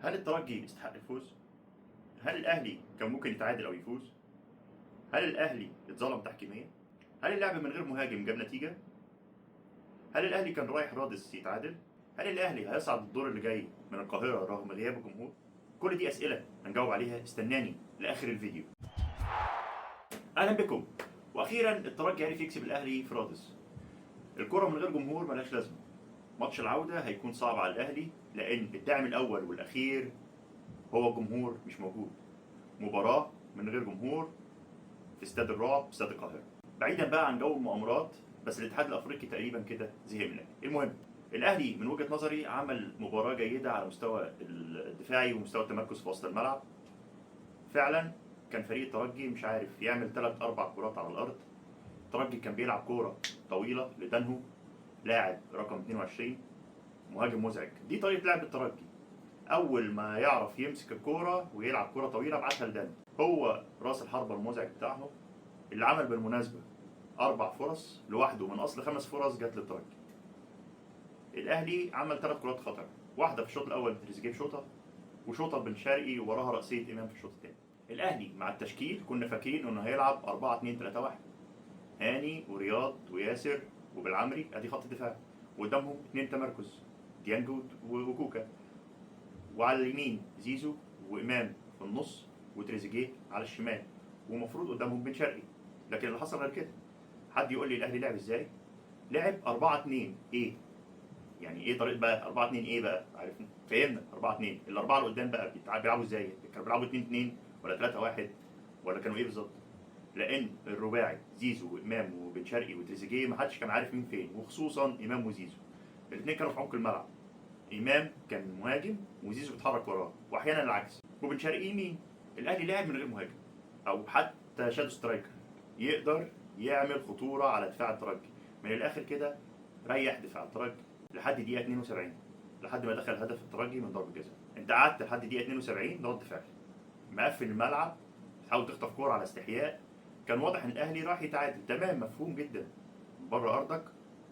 هل الترجي يستحق الفوز؟ هل الاهلي كان ممكن يتعادل او يفوز؟ هل الاهلي اتظلم تحكيميا؟ هل اللعب من غير مهاجم جاب نتيجه؟ هل الاهلي كان رايح رادس يتعادل؟ هل الاهلي هيصعد الدور اللي جاي من القاهره رغم غياب الجمهور؟ كل دي اسئله هنجاوب عليها، استناني لاخر الفيديو. اهلا بكم. واخيرا الترجي عرف يكسب الاهلي في رادس. الكره من غير جمهور ملهاش لازمه. ماتش العوده هيكون صعب على الاهلي لان الداعم الاول والاخير هو الجمهور مش موجود. مباراه من غير جمهور في استاد الرعب، استاد القاهره. بعيدا بقى عن جو المؤامرات، بس الاتحاد الافريقي تقريبا كده زهق من الاهلي. المهم، الاهلي من وجهه نظري عمل مباراه جيده على مستوى الدفاعي ومستوى التمركز في وسط الملعب. فعلا كان فريق الترجي مش عارف يعمل 3-4 كرات على الارض. الترجي كان بيلعب كوره طويله لدانهو، لاعب رقم 22، مهاجم مزعج. دي طريقه لعب الترجي. اول ما يعرف يمسك الكوره ويلعب كوره طويله ابعتها لدانهو. هو راس الحربه المزعج بتاعهم اللي عمل بالمناسبه 4 فرص لوحده من اصل 5 فرص جت للترجي. الاهلي عمل 3 كرات خطر، واحده في الشوط الاول تريزيجيه شوطه، وشوطه بن شرقي وراها راسيه امام في الشوط الثاني. الاهلي مع التشكيل كنا فاكرين انه هيلعب 4-2-3-1، هاني ورياض وياسر وبالعمري، ادي خط الدفاع، وقدامهم 2 تمركز، ديانجو وكوكا، وعلى اليمين زيزو وامام في النص وتريزيجيه على الشمال، ومفروض قدامهم بن شرقي. لكن اللي حصل غير كده. حد يقول لي الاهلي لعب ازاي؟ لعب 4-2 ايه؟ يعني ايه طريقه بقى 4-2 ايه بقى؟ عارفين؟ فهمنا 4-2. الاربعه اللي قدام بقى بيلعبوا ازاي؟ كانوا بيلعبوا 2-2 ولا 3-1 ولا كانوا ايه بالظبط؟ لان الرباعي زيزو وامام وبن شرقي وتريزيجيه ما حدش كان عارف مين فين، وخصوصا امام وزيزو. الاثنين كانوا في عمق الملعب. امام كان مهاجم وزيزو بيتحرك وراه، واحيانا العكس، وبن شرقي يمين. الاهلي لعب من غير مهاجم او حتى شادو سترايكر يقدر يعمل خطوره على دفاع الترجي. من الاخر كده، ريح دفاع الترجي لحد دقيقه 72، لحد ما دخل هدف الترجي من ضربه جزاء. انت قعدت لحد دقيقه 72 ضغط دفاعي، مقفل الملعب، تحاول تخطف كوره على استحياء. كان واضح ان الاهلي راح يتعادل، تمام، مفهوم جدا، بره ارضك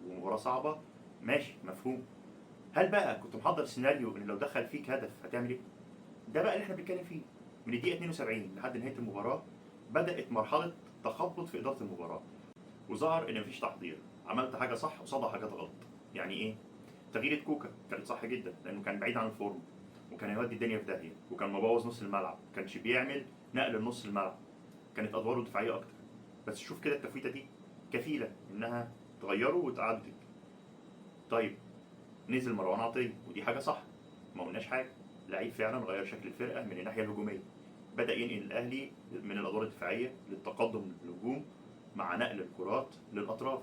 ومباراه صعبه، ماشي مفهوم. هل بقى كنت محضر سيناريو ان لو دخل فيك هدف هتعمل ايه؟ ده بقى اللي احنا بنتكلم فيه. من الدقيقه 72 لحد نهايه المباراه بدات مرحله تخبط في اداره المباراه، وظهر ان مفيش تحضير. عملت حاجه صح قصادها حاجات غلط. يعني ايه؟ تغيير كوكا كانت صح جدا لانه كان بعيد عن الفورم، وكان هيودي الدنيا في داهيه، وكان مبوظ نص الملعب، ما كانش بيعمل نقل لنص الملعب، كانت ادواره دفاعيه اكتر. بس شوف كده التفويته دي كفيله انها تغيره وتعدل. طيب، نزل مروان عطيه ودي حاجه صح، ما قلناش حاجه. لعيب فعلا غير شكل الفرقه من الناحيه الهجوميه، بدا ينقل الاهلي من الادوار الدفاعيه للتقدم للهجوم مع نقل الكرات للاطراف.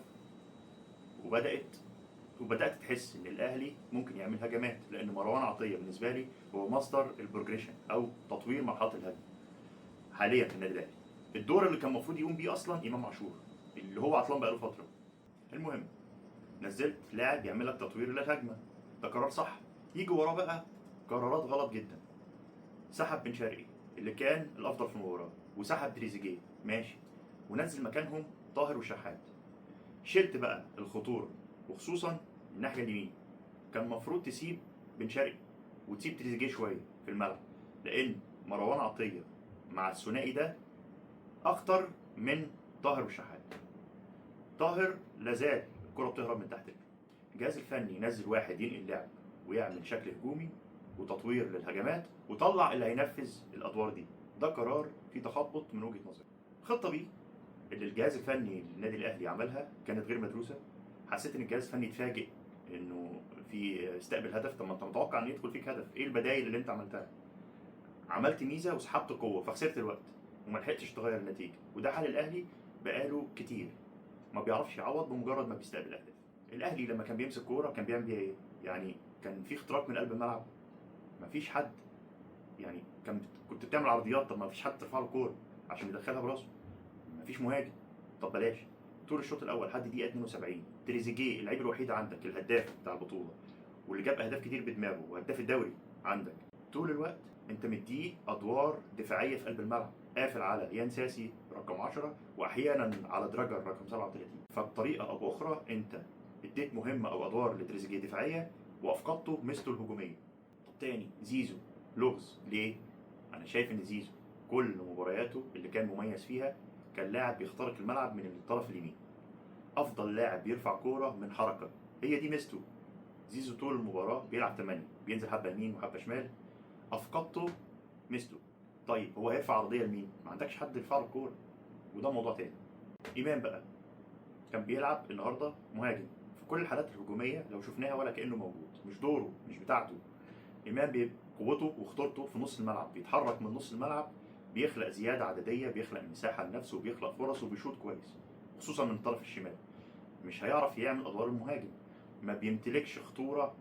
وبدات تحس ان الاهلي ممكن يعمل هجمات، لان مروان عطيه بالنسبه لي هو مصدر البروجريشن او تطوير مرحله الهجمه حاليا في النادي الاهلي. الدور اللي كان المفروض يقوم بيه اصلا امام عاشور اللي هو عطلان بقاله فتره. المهم، نزلت لاعب يعمل لك تطوير للهجمه، ده قرار صح. يجي وراه بقى قرارات غلط جدا. سحب بن شرقي اللي كان الافضل في المباراه، وسحب تريزيجيه، ماشي، ونزل مكانهم طاهر وشحات. شلت بقى الخطوره، وخصوصا الناحيه اليمين. كان المفروض تسيب بن شرقي وتسيب تريزيجيه شويه في الملعب، لان مروان عطيه مع الثنائي ده اخطر من طاهر وشحات. طاهر لازال الكره بتهرب من تحت رجله. الجهاز الفني نزل واحد ينقل اللعب ويعمل شكل هجومي وتطوير للهجمات، وطلع اللي هينفذ الادوار دي. ده قرار فيه تخبط من وجهه نظري. الخطه دي اللي الجهاز الفني للنادي الاهلي عملها كانت غير مدروسه. حسيت ان الجهاز الفني اتفاجئ انه في استقبل هدف. طب ما انت متوقع ان يدخل فيك هدف، ايه البدايل اللي انت عملتها؟ عملت ميزه وسحبت قوه فخسرت الوقت وما لحقتش تغير النتيجه. وده حال الاهلي بقاله كتير، ما بيعرفش يعوض بمجرد ما بيستقبل اهداف. الاهلي لما كان بيمسك كوره كان بيعمل بيها ايه؟ يعني كان في اختراق من قلب الملعب، مفيش حد. يعني كنت بتعمل عرضيات، طب ما فيش حد ترفع له كوره عشان يدخلها براسه، مفيش مهاجم. طب بلاش. طول الشوط الاول لحد دقيقه 72 تريزيجيه اللعيب الوحيد عندك الهداف بتاع البطوله واللي جاب اهداف كتير بدماغه وهداف الدوري عندك، طول الوقت انت مديه ادوار دفاعيه في قلب الملعب، قافل على يان ساسي رقم 10 واحيانا على دراجر رقم 37. فبطريقه او باخرى انت اديت مهمه او ادوار لتريزيجيه دفاعيه وافقدته ميزته الهجوميه. طب تاني، زيزو لغز. ليه؟ انا شايف ان زيزو كل مبارياته اللي كان مميز فيها كان لاعب بيخترق الملعب من الطرف اليمين، افضل لاعب بيرفع كوره من حركه، هي دي ميزته. زيزو طول المباراه بيلعب 8، بينزل حبه يمين وحبه شمال، افقدته ميزته. طيب هو هيرفع عرضيه لمين؟ ما عندكش حد يرفع له الكوره، وده موضوع تاني. امام بقى كان بيلعب النهارده مهاجم، في كل الحالات الهجوميه لو شفناها ولا كانه موجود، مش دوره، مش بتاعته. امام قوته وخطورته في نص الملعب، بيتحرك من نص الملعب، بيخلق زياده عدديه، بيخلق مساحه لنفسه، وبيخلق فرص، وبيشوط كويس خصوصا من الطرف الشمال. مش هيعرف يعمل ادوار المهاجم، ما بيمتلكش خطوره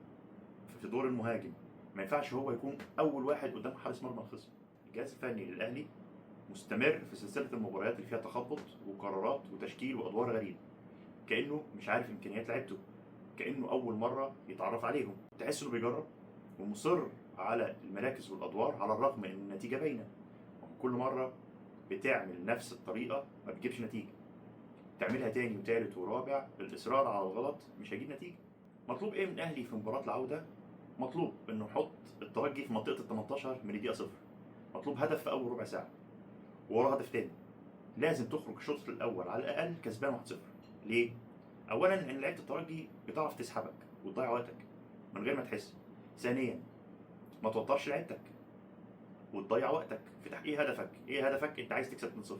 في دور المهاجم، ما ينفعش هو يكون اول واحد قدام حارس مرمى الخصم. الجهاز الفني للاهلي مستمر في سلسله المباريات اللي فيها تخبط وقرارات وتشكيل وادوار غريبه، كانه مش عارف امكانيات لعيبته، كانه اول مره يتعرف عليهم. تحس انه بيجرب ومصر على المراكز والادوار على الرغم من النتيجه باينه. كل مره بتعمل نفس الطريقه ما بتجيبش نتيجه، تعملها تاني وتالت ورابع، الاصرار على الغلط مش هيجيب نتيجه. مطلوب ايه من الاهلي في مباراه العوده؟ مطلوب انه يحط الترجي في منطقه ال 18 من الدقيقه صفر. مطلوب هدف في اول ربع ساعه ووراه هدف تاني. لازم تخرج الشوط الاول على الاقل كسبان 1-0. ليه؟ اولا ان لعيبه الترجي بتعرف تسحبك وتضيع وقتك من غير ما تحس. ثانيا ما توترش لعيبتك وتضيع وقتك في تحقيق هدفك. ايه هدفك؟ انت عايز تكسب 2-0.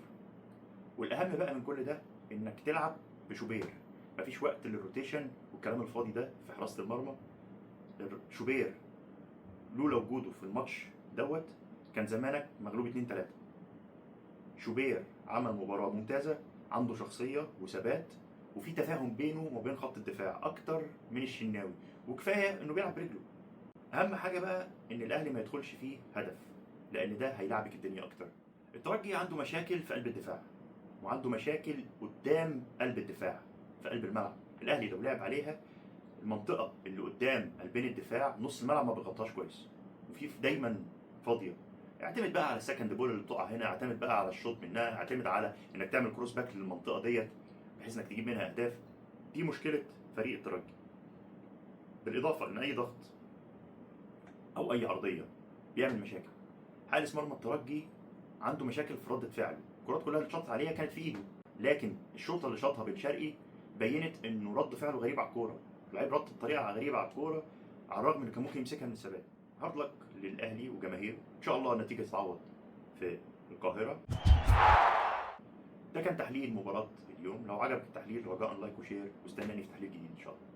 والاهم بقى من كل ده انك تلعب بشوبير. مفيش وقت للروتيشن والكلام الفاضي ده في حراسه المرمى. شوبير لولا وجوده في الماتش دوت كان زمانك مغلوب 2-3. شوبير عمل مباراه ممتازه، عنده شخصيه وثبات، وفي تفاهم بينه وبين خط الدفاع اكتر من الشناوي، وكفايه انه بيلعب برجله. اهم حاجه بقى ان الاهلي ما يدخلش فيه هدف، لان ده هيلعبك الدنيا اكتر. الترجي عنده مشاكل في قلب الدفاع، وعنده مشاكل قدام قلب الدفاع في قلب الملعب. الاهلي لو لعب عليها، المنطقه اللي قدام قلبين الدفاع نص الملعب ما بيغطاش كويس، وفي دايما فاضيه. اعتمد بقى على السكند بول اللي بتقع هنا، اعتمد بقى على الشوط منها، اعتمد على انك تعمل كروس باك للمنطقه ديت بحيث انك تجيب منها اهداف. دي مشكله فريق الترجي، بالاضافه ان اي ضغط او اي عرضيه بيعمل مشاكل. حارس مرمى الترجي عنده مشاكل في رده فعله، الكرات كلها اللي اتشاطت عليها كانت في ايده، لكن الشوطه اللي شاطها بن شرقي بينت انه رد فعله غريب على الكوره، اللعيب رد بطريقه غريبه على الكوره على الرغم ان كان ممكن يمسكها من الثبات. هارد لك للاهلي وجماهيره، ان شاء الله النتيجه تتعوض في القاهره. ده كان تحليل مباراه اليوم. لو عجبك التحليل رجاء لايك وشير، واستناني في تحليل جديد ان شاء الله.